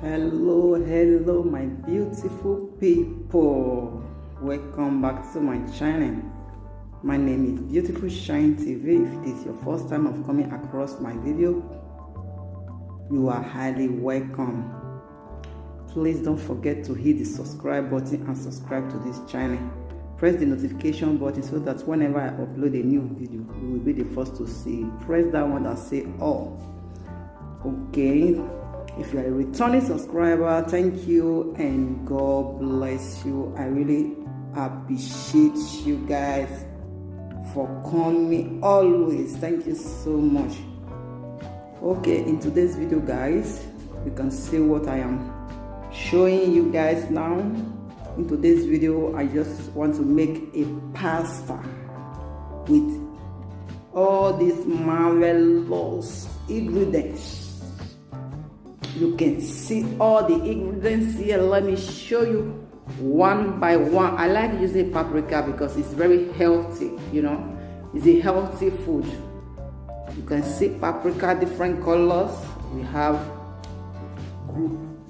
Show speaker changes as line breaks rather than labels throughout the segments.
Hello my beautiful people, welcome back to my channel. My name is Beautiful Shine TV. If it is your first time of coming across my video, you are highly welcome. Please don't forget to hit the subscribe button and subscribe to this channel. Press the notification button so that whenever I upload a new video, you will be the first to see it. Press that one that say all. Okay, if you are a returning subscriber, thank you and God bless you. I really appreciate you guys for coming always. Thank you so much. Okay, in today's video guys, you can see what I am showing you guys now. In today's video, I just want to make a pasta with all these marvelous ingredients. You can see all the ingredients here. Let me show you one by one. I like using paprika because it's very healthy, it's a healthy food. You can see paprika, different colors. We have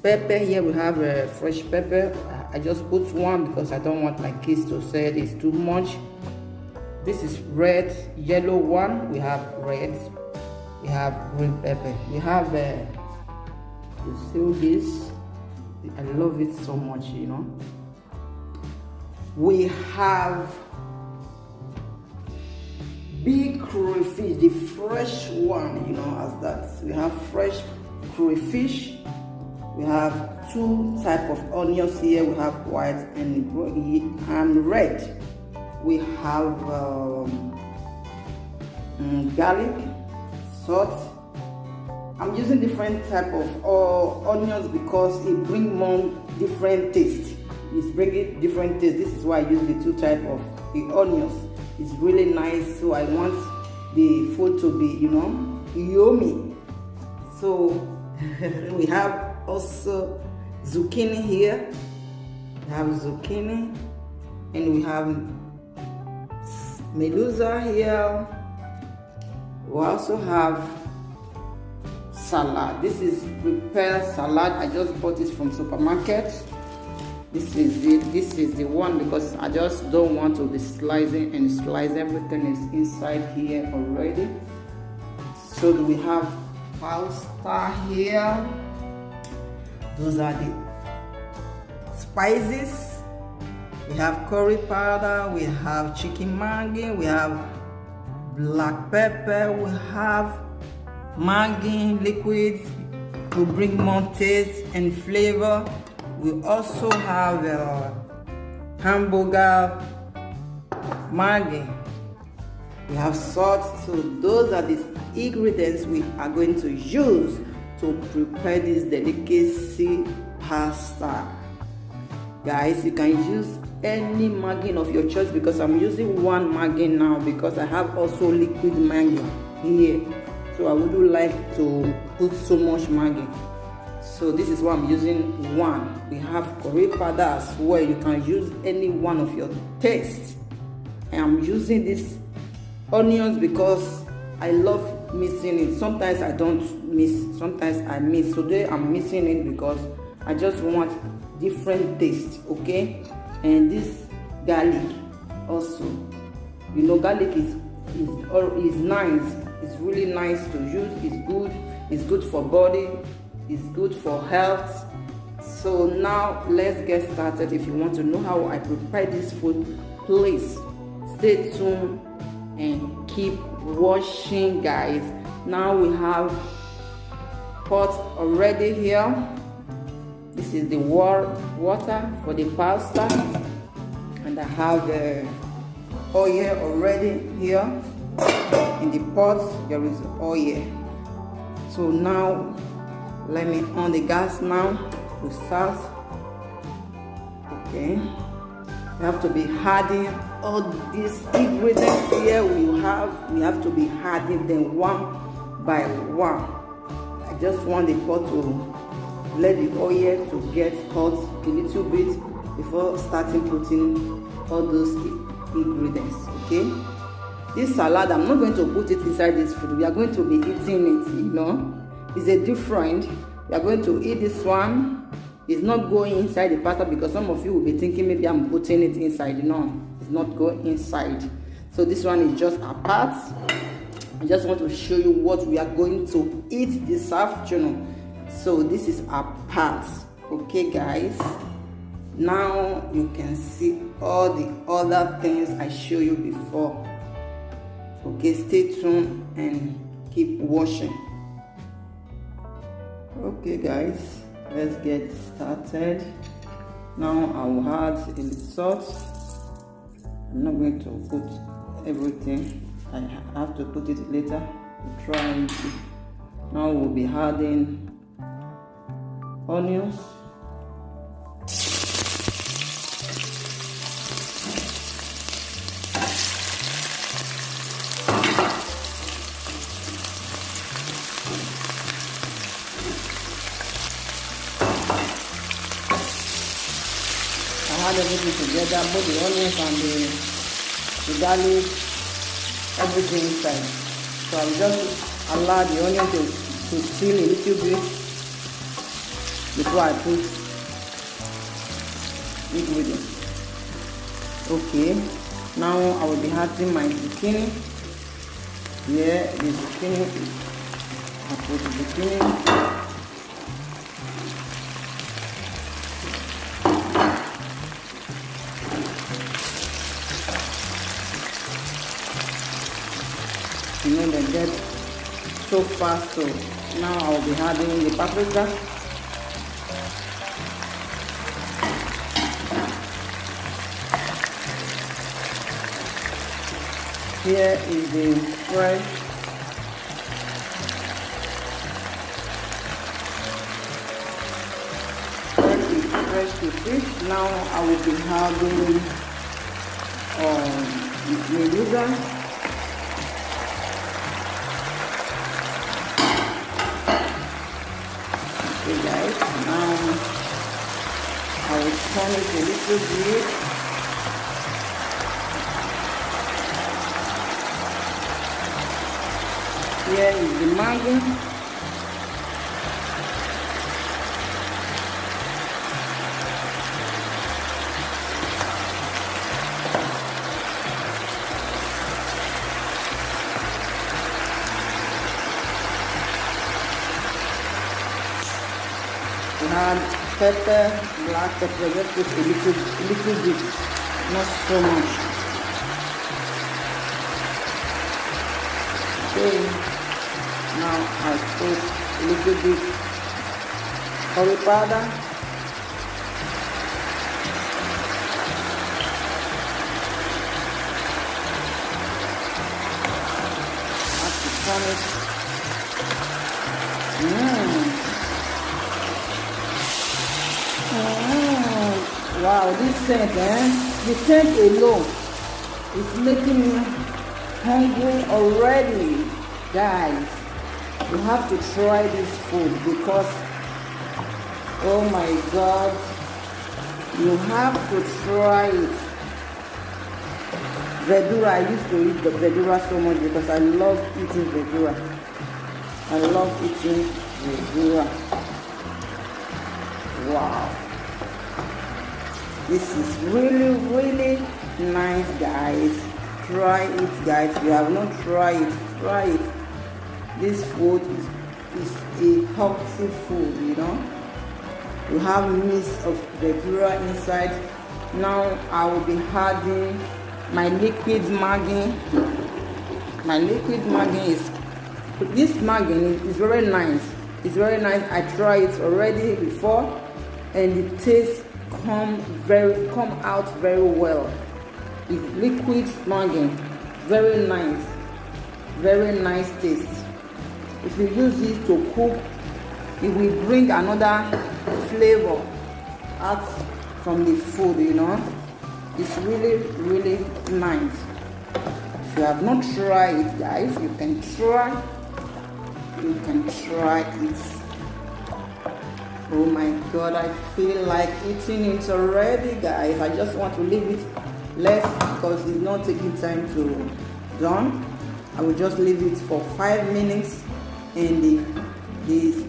pepper here. We have fresh pepper. I just put one because I don't want my kids to say it's too much. This is red, yellow one. We have red. We have green pepper. We have you see this? I love it so much, We have big crayfish, the fresh one, as that. We have fresh crayfish. We have two type of onions here. We have white and red. We have garlic, salt. I'm using different type of onions because it brings more different taste. It's bringing different taste. This is why I use the two type of the onions. It's really nice. So I want the food to be, yummy. So we have also zucchini here. We have zucchini, and we have medusa here. We also have salad. This is prepared salad. I just bought it from supermarket. This is it. This is the one because I just don't want to be slicing and slice. Everything is inside here already. So we have pasta here. Those are the spices. We have curry powder. We have chicken Maggi. We have black pepper. We have Maggi liquid to bring more taste and flavor. We also have hamburger Maggi. We have salt. So those are the ingredients we are going to use to prepare this delicacy pasta. Guys, you can use any Maggi of your choice because I'm using one Maggi now because I have also liquid Maggi here. So I wouldn't like to put so much Maggi. So this is why I'm using one. We have curry powder as well. You can use any one of your taste. And I'm using these onions because I love mixing it. Sometimes I don't mix, sometimes I mix. Today I'm mixing it because I just want different taste, okay? And this garlic also. Garlic is nice. It's really nice to use. It's good. It's good for body. It's good for health. So now let's get started. If you want to know how I prepare this food, please stay tuned and keep watching, guys. Now we have pot already here. This is the water for the pasta, and I have the oil already here. In the pot there is oil. So now let me on the gas now to start. Okay, you have to be adding all these ingredients here. We have to be adding them one by one. I just want the pot to let the oil to get hot a little bit before starting putting all those ingredients. Okay, this salad, I'm not going to put it inside this food. We are going to be eating it, It's a different. We are going to eat this one. It's not going inside the pasta because some of you will be thinking maybe I'm putting it inside. No, it's not going inside. So this one is just apart. I just want to show you what we are going to eat this afternoon. So this is apart. Okay, guys. Now you can see all the other things I showed you before. Okay, stay tuned and keep watching. Okay, guys, let's get started. Now I will add a little salt. I'm not going to put everything. I have to put it later to try it. Now we'll be adding onions. Add everything together, both the onions and the garlic, everything inside. So I will just allow the onion to steam a little bit before I put ingredients. Okay, now I will be adding my zucchini. Here the zucchini. I put the zucchini. You know, they get so fast. So now I'll be adding the paprika. Here is the fresh fish. Now I will be adding vinegar. Okay, guys, now I will turn it a little bit. Here is the mango. Add pepper, black pepper, just put a little bit, not so much. Okay, now I put a little bit curry powder. Have to turn it. Wow, this scent, the scent alone is making me hungry already. Guys, you have to try this food because, oh my God, you have to try it. Verdura, I used to eat the verdura so much because I love eating verdura. I love eating verdura. Wow. This is really, really nice, guys. Try it, guys. If you have not tried it, try it. This food is a healthy food, you know. You have mix of verdura inside. Now I will be adding my liquid Maggi. My liquid Maggi is, this Maggi is very nice. It's very nice. I tried it already before, and the taste come out very well. It's liquid Maggi, very nice taste. If you use it to cook, it will bring another flavor out from the food, you know. It's really, really nice. If you have not tried it, guys, you can try it. Oh my God, I feel like eating it already, guys. I just want to leave it less because it's not taking time to done. I will just leave it for 5 minutes and the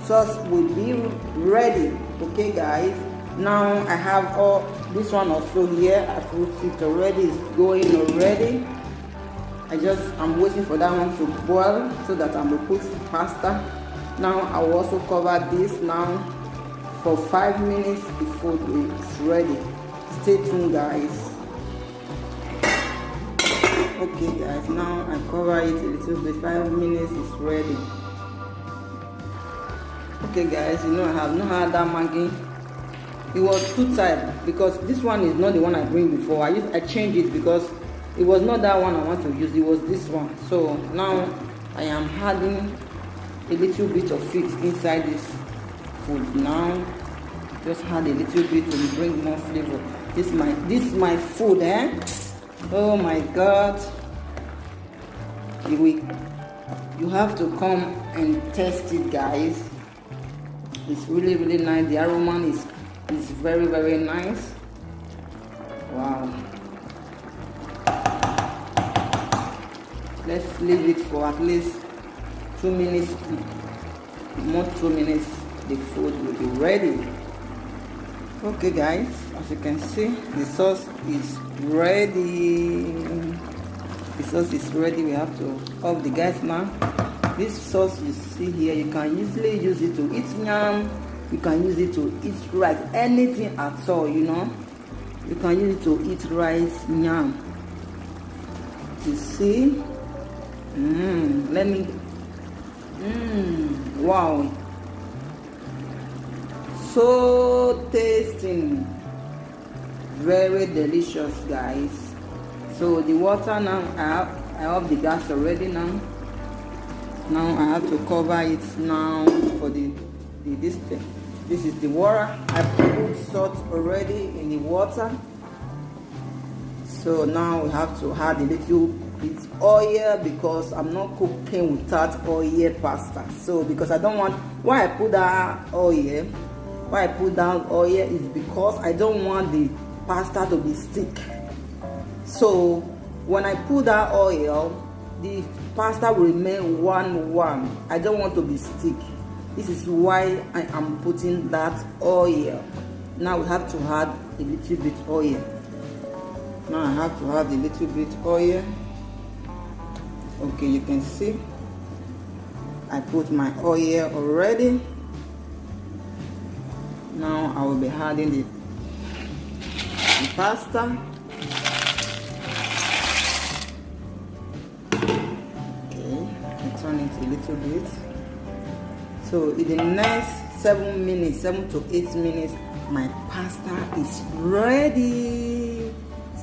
sauce will be ready. Okay guys, now I have all this one also here. I put it already, it's going already. I'm waiting for that one to boil so that I will put pasta. Now I will also cover this now for 5 minutes. The food is ready. Stay tuned guys. Okay guys, now I cover it a little bit. 5 minutes is ready. Okay guys, you know I have not had that Maggi. It was two types because this one is not the one I bring before. I changed it because it was not that one I want to use. It was this one. So now I am adding a little bit of it inside this food. Now just add a little bit to bring more flavor. This is my food, eh? Oh my God! You have to come and test it, guys. It's really nice. The aroma is very nice. Wow. Let's leave it for at least 2 minutes. More 2 minutes, the food will be ready. Okay guys, as you can see, the sauce is ready. The sauce is ready. We have to off the gas now. This sauce you see here, you can easily use it to eat yam. You can use it to eat rice, anything at all, you know. You can use it to eat rice, yam. You see? Wow. So tasty. Very delicious, guys. So the water now, I have the gas already now. Now I have to cover it now for this thing. This is the water. I put salt already in the water. So now we have to add a little bit oil because I'm not cooking without oil pasta. So because I don't want, why I put that oil is because I don't want the pasta to be stick. So when I put that oil, the pasta will remain one. I don't want to be stick. This is why I am putting that oil. Now we have to add a little bit oil. Now I have to add a little bit oil. Okay, you can see I put my oil already. Now I will be adding the pasta. Okay, I turn it a little bit. So in the next 7 to 8 minutes, my pasta is ready.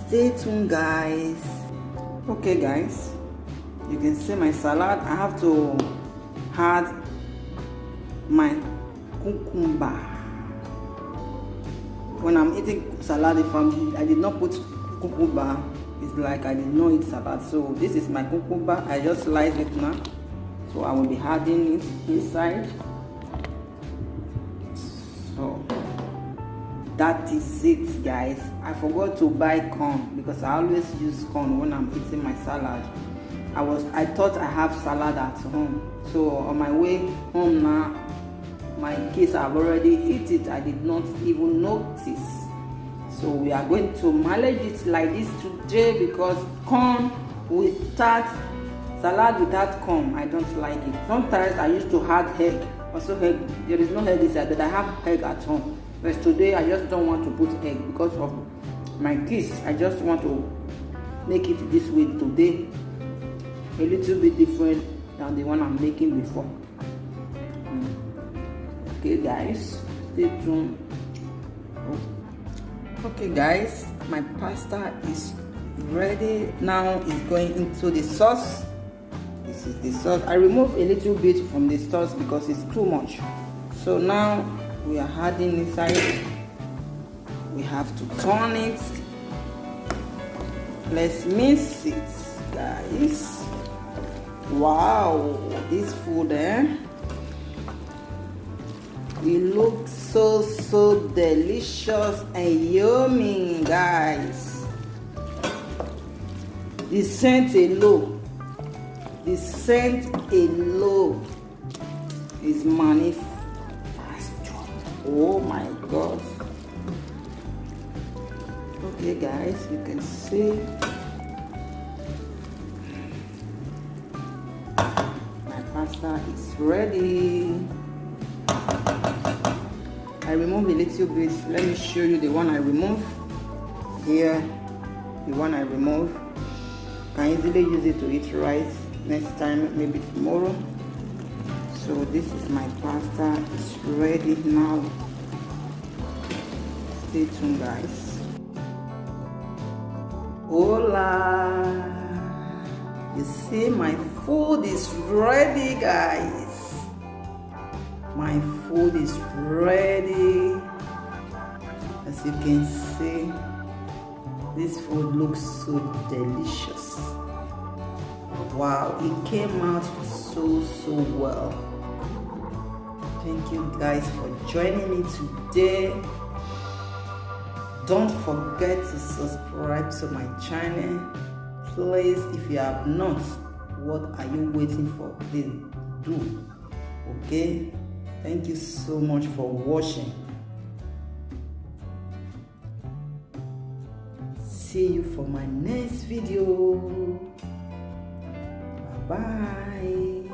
Stay tuned, guys. Okay, guys, you can see my salad. I have to add my cucumber. When I'm eating salad, if I did not put cucumber, it's like I did not eat salad. So this is my cucumber. I just slice it now. So I will be adding it inside. So that is it, guys. I forgot to buy corn because I always use corn when I'm eating my salad. I thought I have salad at home. So on my way home now, my kids have already eaten it. I did not even notice. So we are going to manage it like this today because corn without salad without corn, I don't like it. Sometimes I used to add egg. Also egg, there is no egg inside, but I have egg at home. But today I just don't want to put egg because of my kids. I just want to make it this way today. A little bit different than the one I'm making before. Okay guys, stay tuned. Okay guys, my pasta is ready. Now it's going into the sauce. This is the sauce. I remove a little bit from the sauce because it's too much. So now we are adding inside. We have to turn it. Let's mix it, guys. Wow, this food, it looks so delicious and yummy, guys. The scent alone is magnificent. Oh my God. Okay guys, you can see my pasta is ready. I remove a little bit. Let me show you the one I remove. Here, the one I remove. Can easily use it to eat rice next time, maybe tomorrow. So this is my pasta. It's ready now. Stay tuned, guys. Hola! You see, my food is ready, guys. My food is ready. As you can see, this food looks so delicious. Wow, it came out so well. Thank you guys for joining me today. Don't forget to subscribe to my channel. Please, if you have not, what are you waiting for? Please do. Okay? Thank you so much for watching. See you for my next video. Bye bye.